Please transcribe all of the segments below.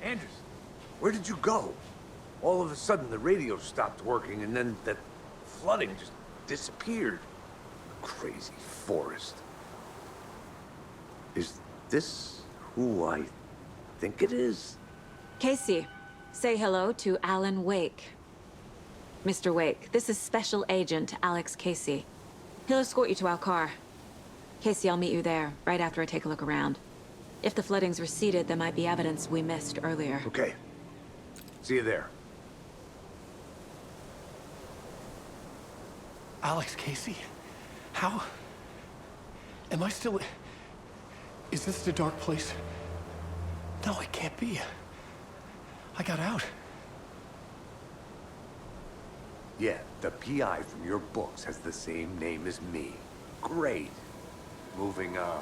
Anderson, where did you go? All of a sudden, the radio stopped working, and then that flooding just disappeared. Crazy forest. Is this who I think it is? Casey, say hello to Alan Wake. Mr. Wake, this is Special Agent Alex Casey. He'll escort you to our car. Casey, I'll meet you there, right after I take a look around. If the flooding's receded, there might be evidence we missed earlier. Okay. See you there. Alex Casey? How? Am I still... Is this the dark place? No, it can't be. I got out. Yeah, the PI from your books has the same name as me. Great. Moving on.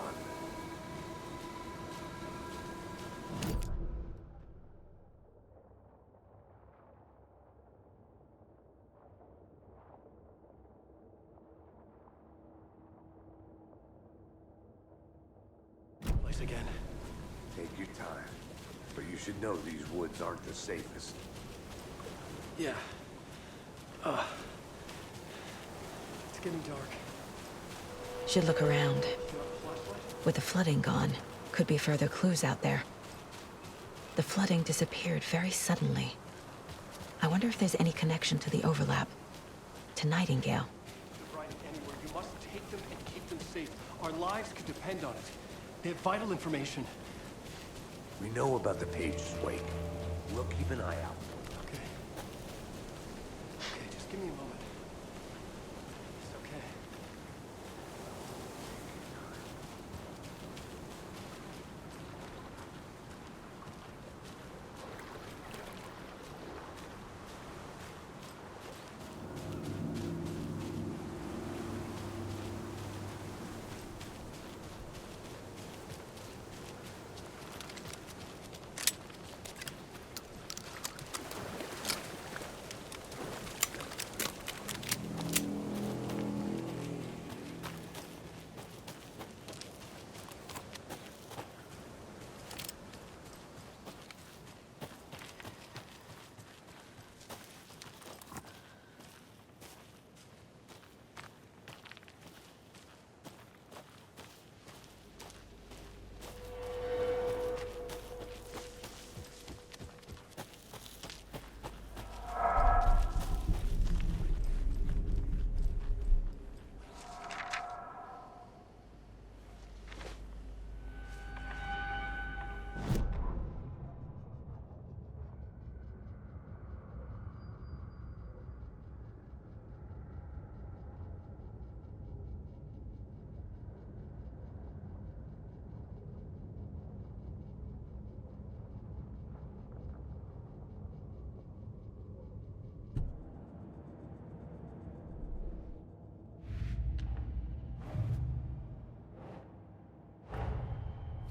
Place again. Take your time. But you should know these woods aren't the safest. Yeah. It's getting dark. Should look around. With the flooding gone, could be further clues out there. The flooding disappeared very suddenly. I wonder if there's any connection to the overlap. To Nightingale. Riding anywhere, you must take them and keep them safe. Our lives could depend on it. They have vital information. We know about the pages, Wake. We'll keep an eye out. Okay. Okay, just give me a moment. It's okay.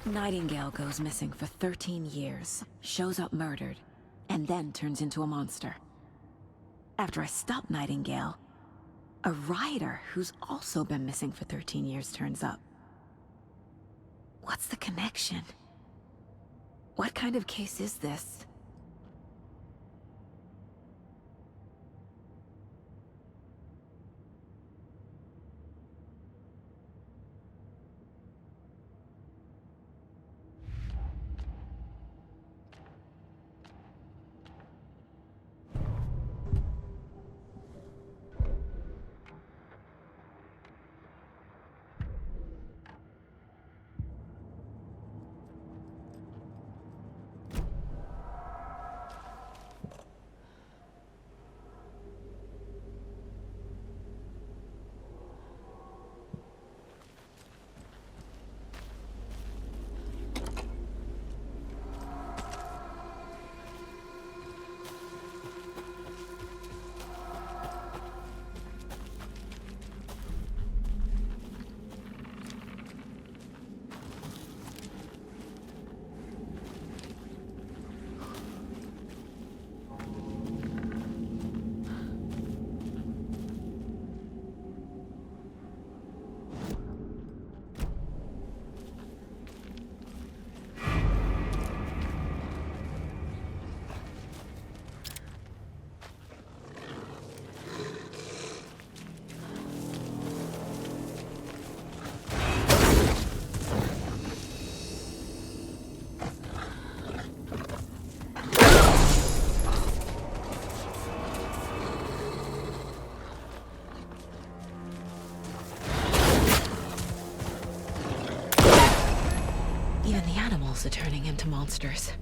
Nightingale goes missing for 13 years, shows up murdered, and then turns into a monster. After I stop Nightingale, a rider who's also been missing for 13 years turns up. What's the connection? What kind of case is this? also turning into monsters.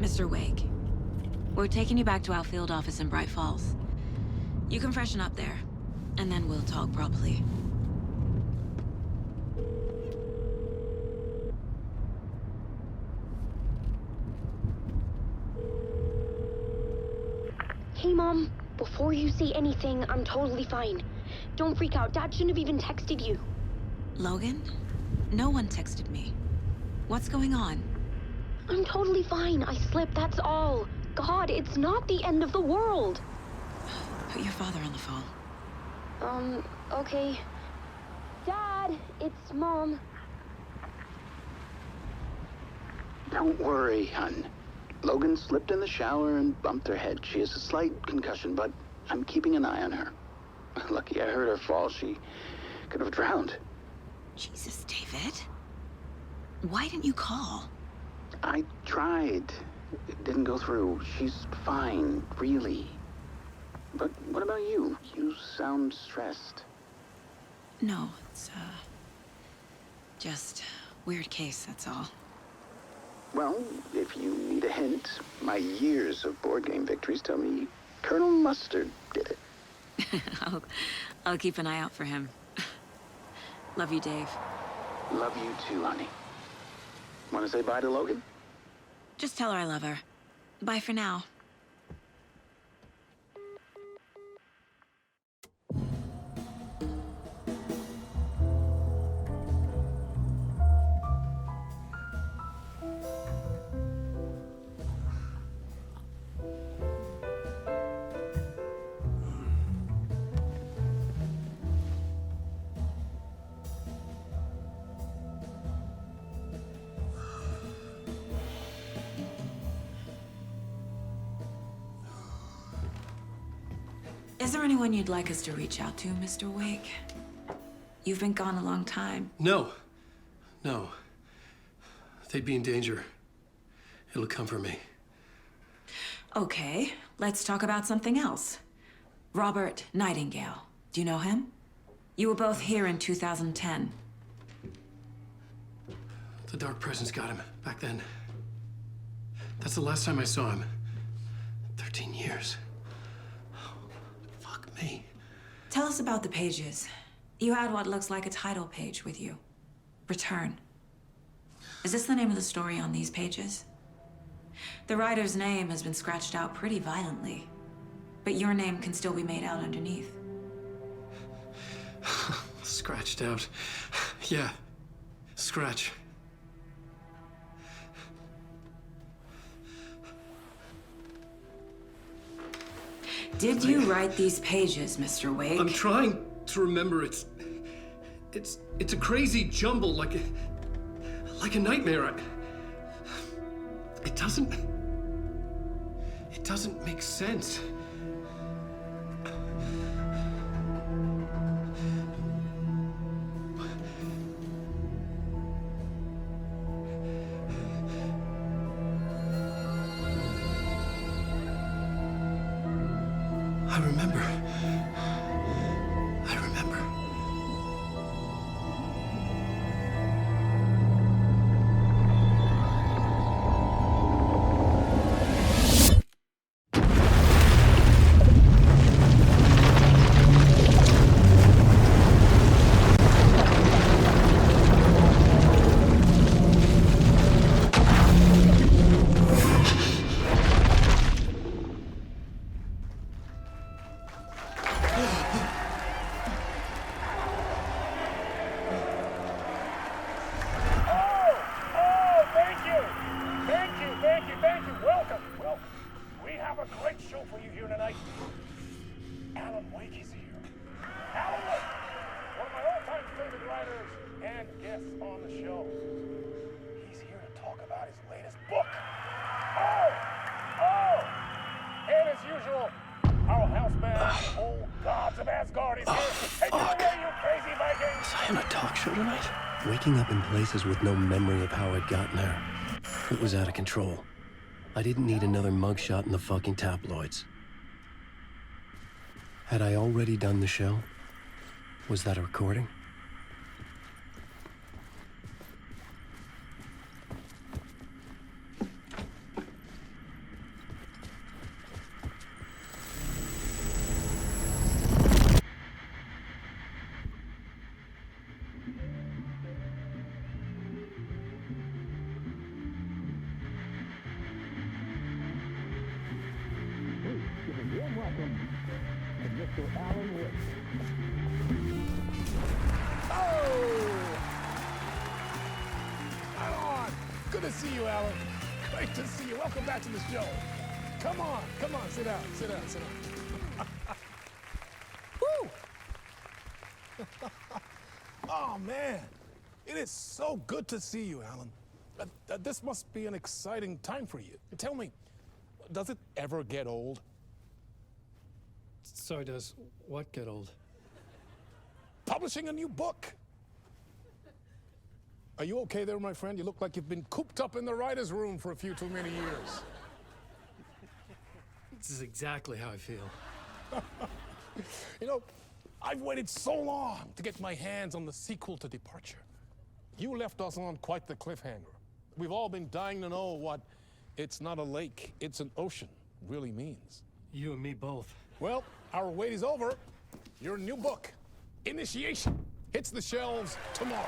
Mr. Wake, we're taking you back to our field office in Bright Falls. You can freshen up there, and then we'll talk properly. Hey, Mom. Before you say anything, I'm totally fine. Don't freak out. Dad shouldn't have even texted you. Logan? No one texted me. What's going on? I'm totally fine. I slipped, that's all. God, it's not the end of the world. Put your father on the phone. Okay. Dad, it's Mom. Don't worry, hun. Logan slipped in the shower and bumped her head. She has a slight concussion, but I'm keeping an eye on her. Lucky I heard her fall. She could have drowned. Jesus, David. Why didn't you call? I tried. It didn't go through. She's fine, really. But what about you? You sound stressed. No, it's, just weird case, that's all. Well, if you need a hint, my years of board game victories tell me Colonel Mustard did it. I'll keep an eye out for him. Love you, Dave. Love you too, honey. Want to say bye to Logan? Just tell her I love her. Bye for now. Is there anyone you'd like us to reach out to, Mr. Wake? You've been gone a long time. No. No. They'd be in danger. It'll come for me. Okay, let's talk about something else. Robert Nightingale. Do you know him? You were both here in 2010. The Dark Presence got him back then. That's the last time I saw him. 13 years. Oh, fuck me. Tell us about the pages. You had what looks like a title page with you. Return. Is this the name of the story on these pages? The writer's name has been scratched out pretty violently, but your name can still be made out underneath. Scratched out. Yeah. Scratch. Did you write these pages, Mr. Wake? I'm trying to remember. It's a crazy jumble, like a nightmare. It doesn't make sense. I remember. Waking up in places with no memory of how I'd gotten there. It was out of control. I didn't need another mugshot in the fucking tabloids. Had I already done the show? Was that a recording? Good to see you, Alan. Great to see you. Welcome back to the show. Come on, sit down. Woo! Oh, man. It is so good to see you, Alan. This must be an exciting time for you. Tell me, does it ever get old? So does what get old? Publishing a new book. Are you okay there, my friend? You look like you've been cooped up in the writer's room for a few too many years. This is exactly how I feel. You know, I've waited so long to get my hands on the sequel to Departure. You left us on quite the cliffhanger. We've all been dying to know what "it's not a lake, it's an ocean" really means. You and me both. Well, our wait is over. Your new book, Initiation, hits the shelves tomorrow.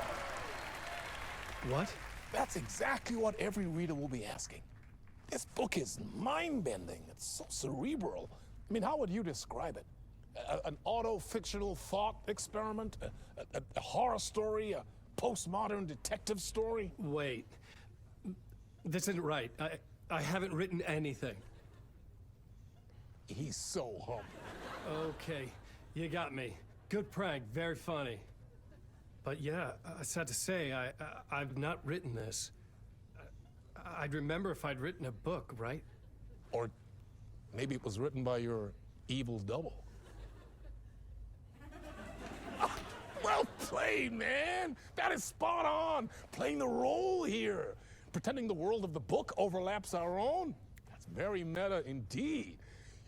What? That's exactly what every reader will be asking. This book is mind-bending. It's so cerebral. I mean, how would you describe it? An auto-fictional thought experiment? A horror story? A postmodern detective story? Wait. This isn't right. I haven't written anything. He's so humble. Okay, you got me. Good prank, very funny. But yeah, I sad to say, I've not written this. I'd remember if I'd written a book, right? Or maybe it was written by your evil double. right, man. That is spot on. Playing the role here. Pretending the world of the book overlaps our own. That's very meta indeed.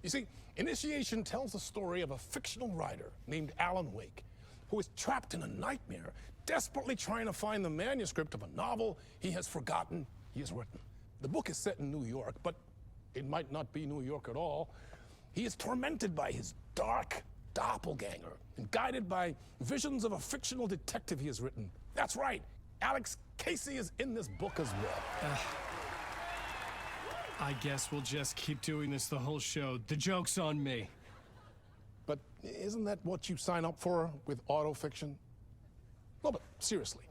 You see, Initiation tells the story of a fictional writer named Alan Wake, who is trapped in a nightmare, desperately trying to find the manuscript of a novel he has forgotten he has written. The book is set in New York, but it might not be New York at all. He is tormented by his dark doppelganger and guided by visions of a fictional detective he has written. That's right, Alex Casey is in this book as well. I guess we'll just keep doing this the whole show. The joke's on me. But isn't that what you sign up for with autofiction? No, but seriously,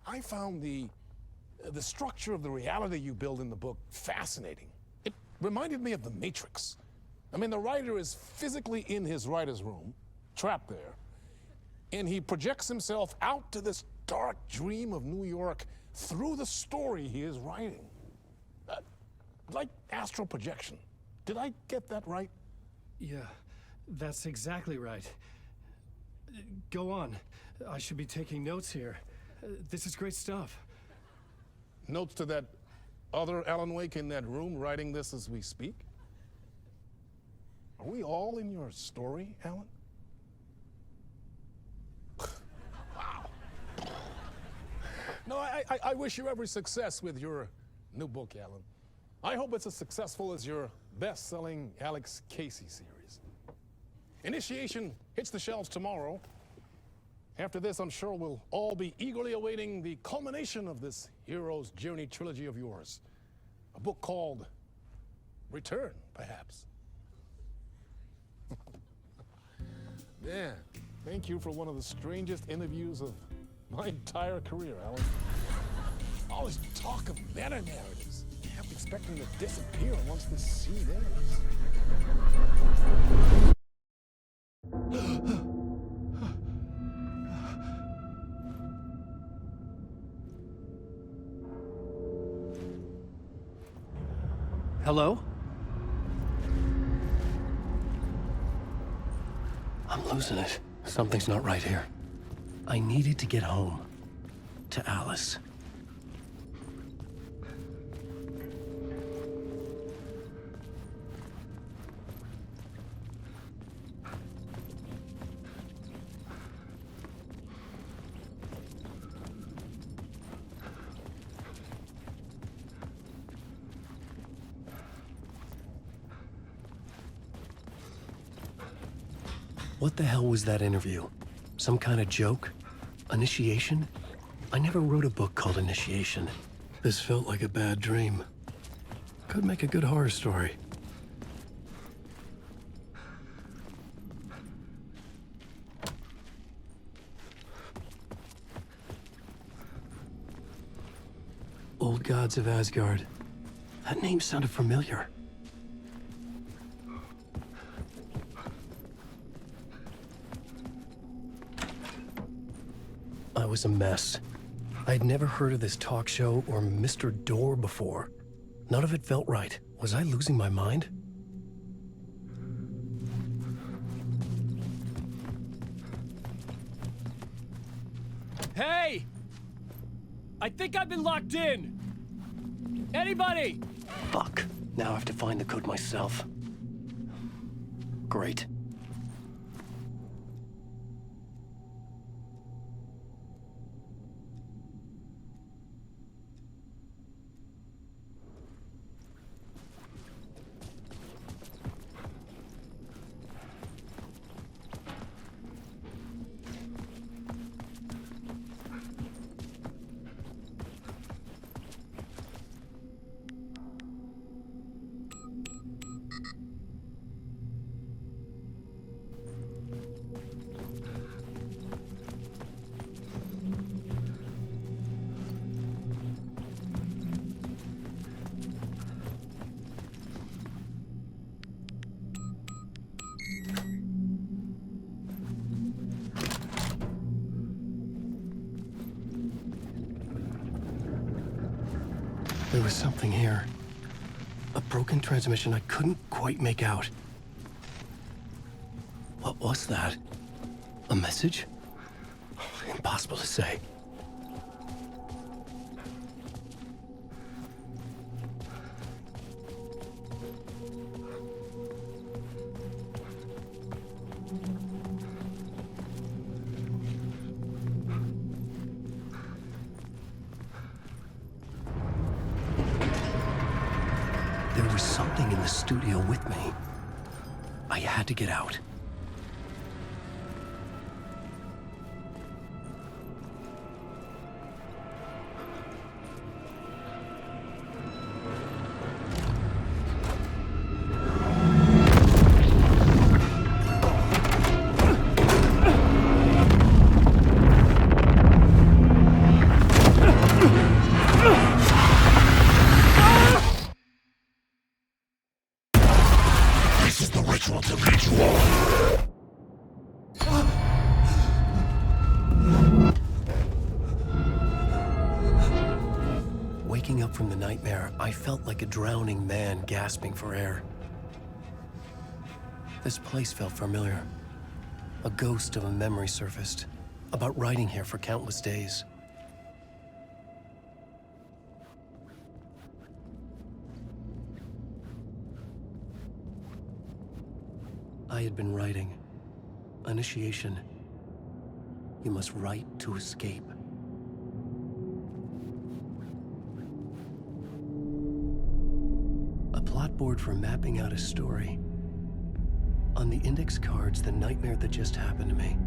I found the structure of the reality you build in the book fascinating. It reminded me of The Matrix. I mean, the writer is physically in his writer's room, trapped there, and he projects himself out to this dark dream of New York through the story he is writing. Like astral projection. Did I get that right? Yeah, that's exactly right. Go on. I should be taking notes here. This is great stuff. Notes to that other Alan Wake in that room writing this as we speak? Are we all in your story, Alan? Wow. No, I wish you every success with your new book, Alan. I hope it's as successful as your best-selling Alex Casey series. Initiation hits the shelves tomorrow. After this, I'm sure we'll all be eagerly awaiting the culmination of this hero's journey trilogy of yours. A book called Return, perhaps. Man, thank you for one of the strangest interviews of my entire career, Alan. All this talk of meta-narratives. I'm expecting to disappear once this scene ends. Hello? I'm losing it. Something's not right here. I needed to get home. To Alice. What the hell was that interview? Some kind of joke? Initiation? I never wrote a book called Initiation. This felt like a bad dream. Could make a good horror story. Old Gods of Asgard. That name sounded familiar. I was a mess. I'd never heard of this talk show or Mr. Door before. None of it felt right. Was I losing my mind? Hey! I think I've been locked in! Anybody? Fuck. Now I have to find the code myself. Great. There was something here. A broken transmission I couldn't quite make out. What was that? A message? Impossible to say. There was something in the studio with me. I had to get out. Waking up from the nightmare, I felt like a drowning man gasping for air. This place felt familiar. A ghost of a memory surfaced, about writing here for countless days. I had been writing. Initiation. You must write to escape. A plot board for mapping out a story. On the index cards, the nightmare that just happened to me.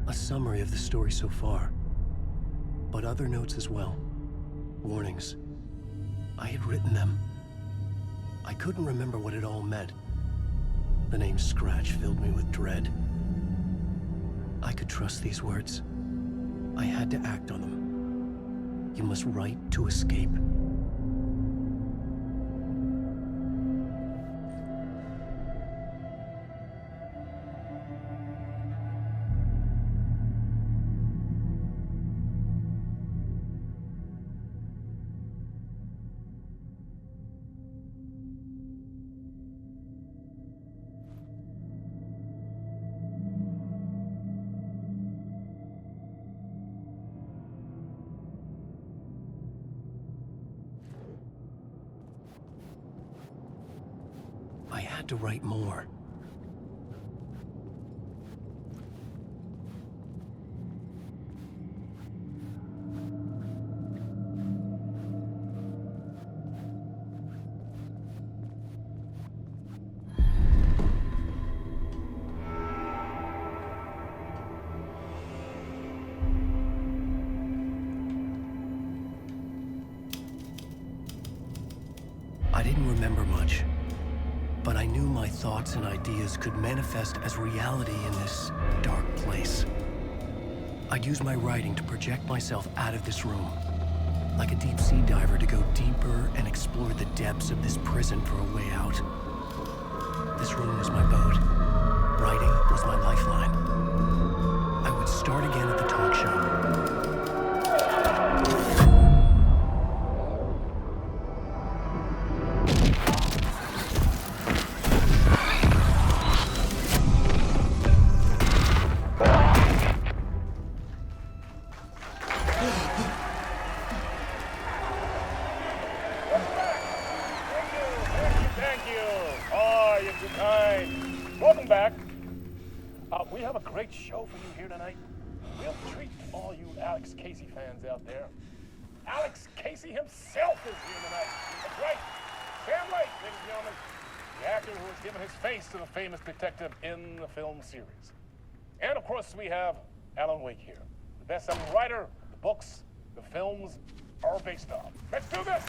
A summary of the story so far. But other notes as well. Warnings. I had written them. I couldn't remember what it all meant. The name Scratch filled me with dread. I could trust these words. I had to act on them. You must write to escape. I had to write more. I didn't remember much. But I knew my thoughts and ideas could manifest as reality in this dark place. I'd use my writing to project myself out of this room, like a deep-sea diver to go deeper and explore the depths of this prison for a way out. This room was my boat. Writing was my lifeline. I would start again at the talk show. Welcome back. We have a great show for you here tonight. Real treat to all you Alex Casey fans out there. Alex Casey himself is here tonight. That's right. Sam Lake, ladies and gentlemen. The actor who has given his face to the famous detective in the film series. And of course, we have Alan Wake here. The best-selling writer, the books, the films are based on. Let's do this!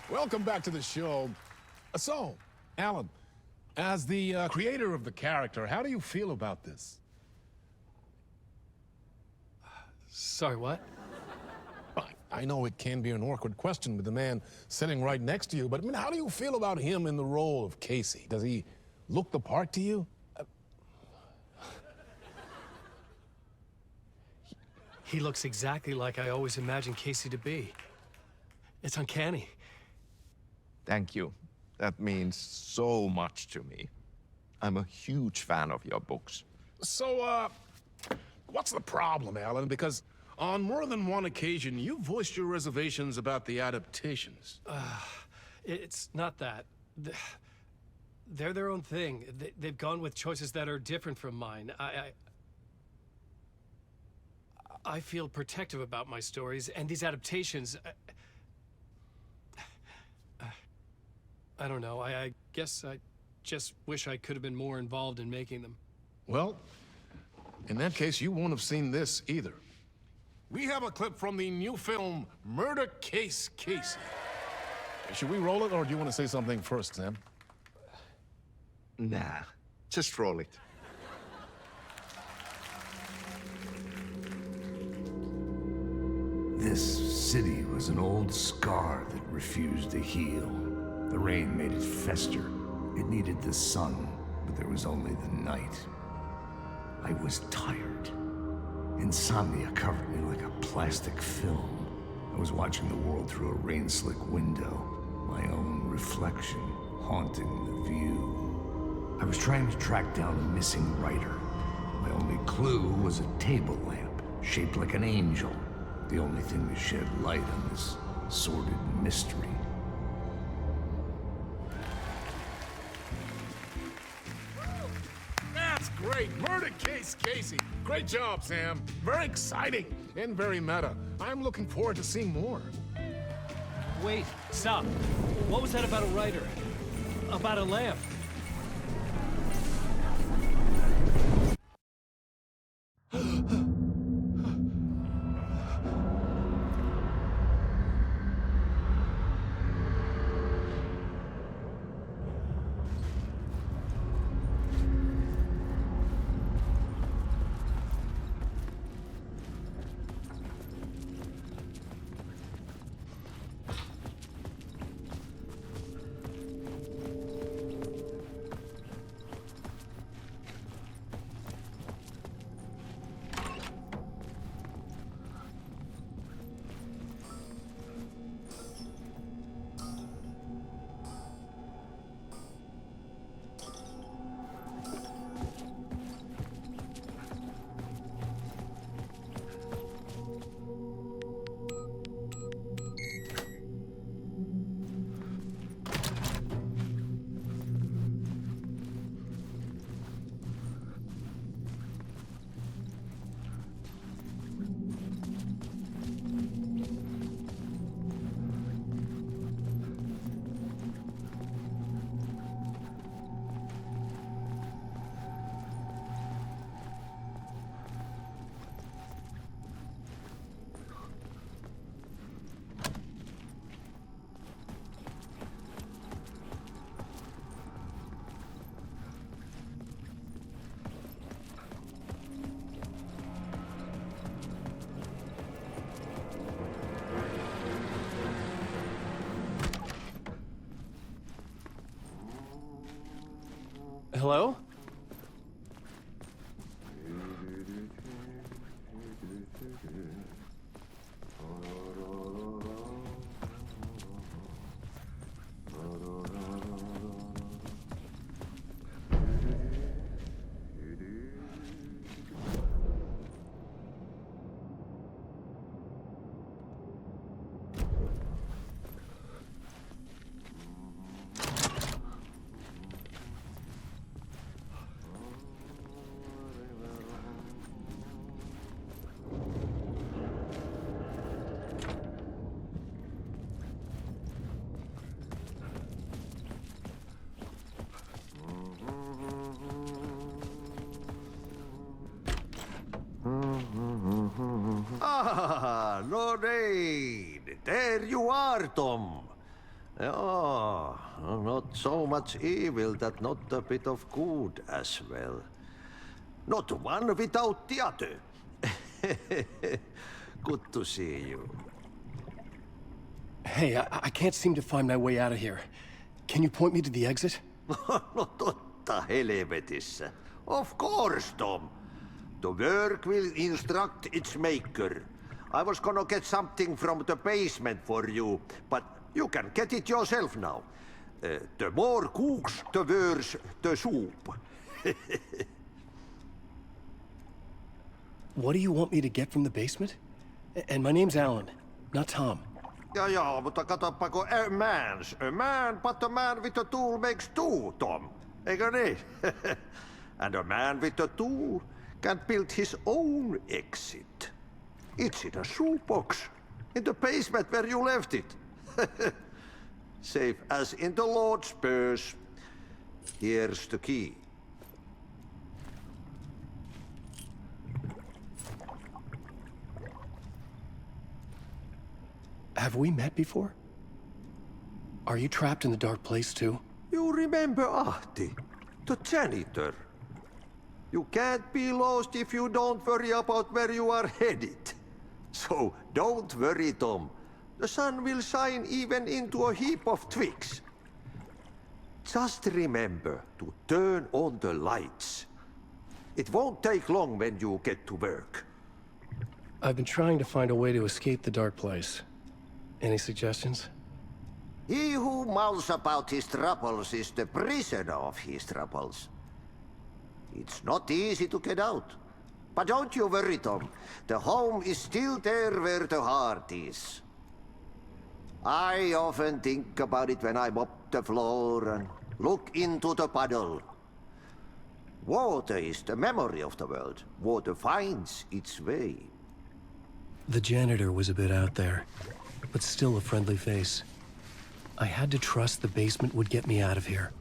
Welcome back to the show. So, Alan, as the creator of the character, how do you feel about this? Sorry, what? I know it can be an awkward question with the man sitting right next to you, but I mean, how do you feel about him in the role of Casey? Does he look the part to you? He looks exactly like I always imagined Casey to be. It's uncanny. Thank you. That means so much to me. I'm a huge fan of your books. So, what's the problem, Alan? Because on more than one occasion, you voiced your reservations about the adaptations. It's not that. They're their own thing. They've gone with choices that are different from mine. I feel protective about my stories, and these adaptations... I don't know. I guess I just wish I could have been more involved in making them. Well, in that case, you won't have seen this either. We have a clip from the new film, Murder Case Casey. Should we roll it, or do you want to say something first, Sam? Nah, just roll it. This city was an old scar that refused to heal. The rain made it fester. It needed the sun, but there was only the night. I was tired. Insomnia covered me like a plastic film. I was watching the world through a rain-slick window, my own reflection haunting the view. I was trying to track down a missing writer. My only clue was a table lamp, shaped like an angel. The only thing to shed light on this sordid mystery. That's great! Murder Case Casey! Great job, Sam. Very exciting and very meta. I'm looking forward to seeing more. Wait, stop. What was that about a writer? About a lamp? Hello? Ah, no need. There you are, Tom. Oh, not so much evil that not a bit of good as well. Not one without the other. Good to see you. Hey, I can't seem to find my way out of here. Can you point me to the exit? No totta helvetissä. Of course, Tom. The work will instruct its maker. I was gonna get something from the basement for you, but you can get it yourself now. The more cooks, the worse the soup. What do you want me to get from the basement? And my name's Alan, not Tom. Ja, mutta katoppa kun a man, but a man with a tool makes two, Tom. Eikö niin? And a man with a tool can build his own exit. It's in a shoebox, in the basement where you left it. Safe as in the Lord's purse. Here's the key. Have we met before? Are you trapped in the dark place too? You remember Ahti, the janitor. You can't be lost if you don't worry about where you are headed. So don't worry, Tom. The sun will shine even into a heap of twigs. Just remember to turn on the lights. It won't take long when you get to work. I've been trying to find a way to escape the dark place. Any suggestions? He who mouths about his troubles is the prisoner of his troubles. It's not easy to get out. But don't you worry, Tom. The home is still there where the heart is. I often think about it when I mop the floor and look into the puddle. Water is the memory of the world. Water finds its way. The janitor was a bit out there, but still a friendly face. I had to trust the basement would get me out of here.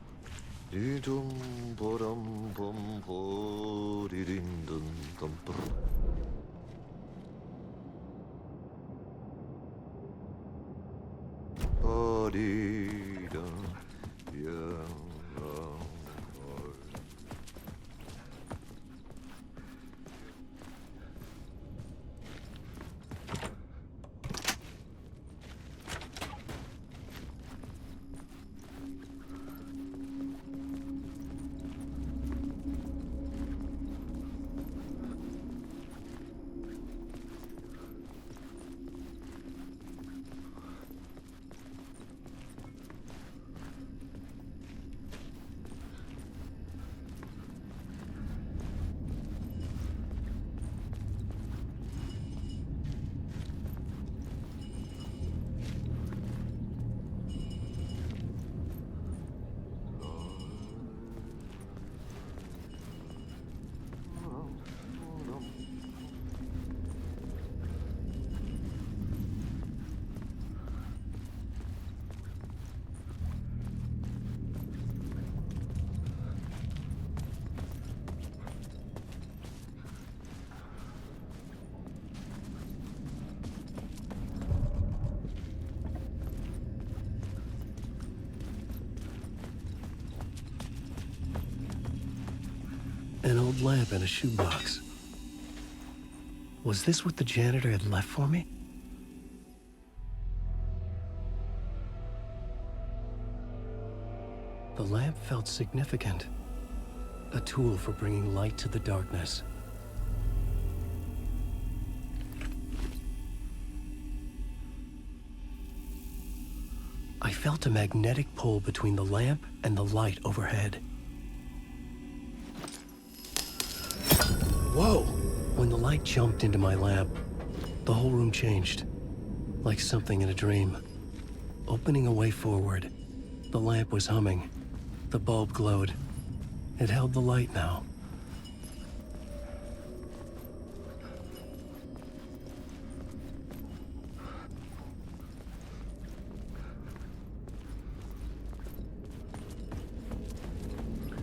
An old lamp in a shoebox. Was this what the janitor had left for me? The lamp felt significant. A tool for bringing light to the darkness. I felt a magnetic pull between the lamp and the light overhead. Whoa! When the light jumped into my lamp, the whole room changed, like something in a dream. Opening a way forward, the lamp was humming. The bulb glowed. It held the light now.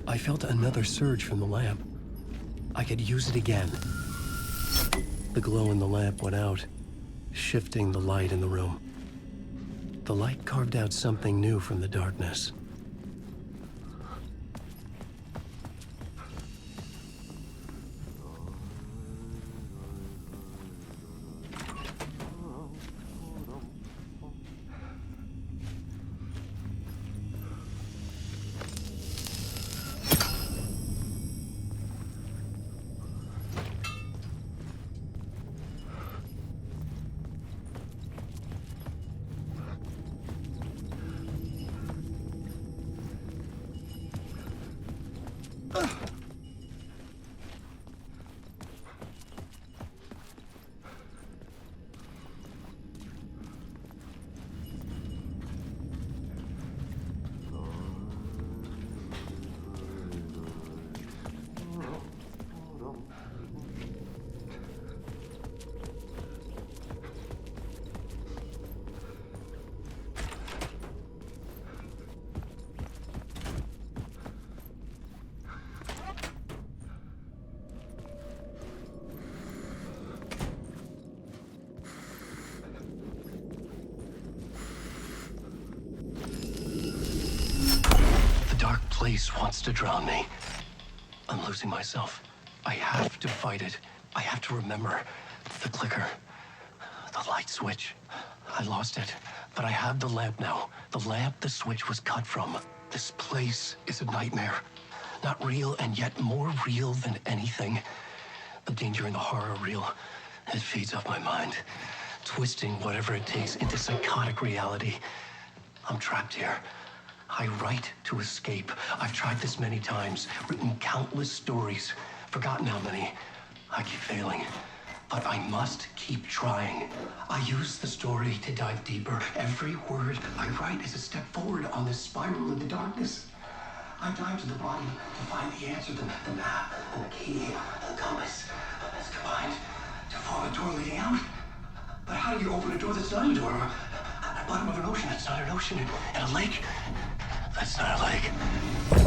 I felt another surge from the lamp. I could use it again. The glow in the lamp went out, shifting the light in the room. The light carved out something new from the darkness. beast wants to drown me. I'm losing myself. I have to fight it. I have to remember the clicker, the light switch. I lost it, but I have the lamp now. The lamp the switch was cut from. This place is a nightmare. Not real, and yet more real than anything. The danger in the horror reel, it feeds off my mind, twisting whatever it takes into psychotic reality. I'm trapped here. I write to escape. I've tried this many times, written countless stories, forgotten how many. I keep failing, but I must keep trying. I use the story to dive deeper. Every word I write is a step forward on this spiral in the darkness. I dive to the bottom to find the answer, the map, and the key, the compass. It's combined to form a door leading out. But how do you open a door that's not a door? At the bottom of an ocean that's not an ocean, and a lake that's not a lake.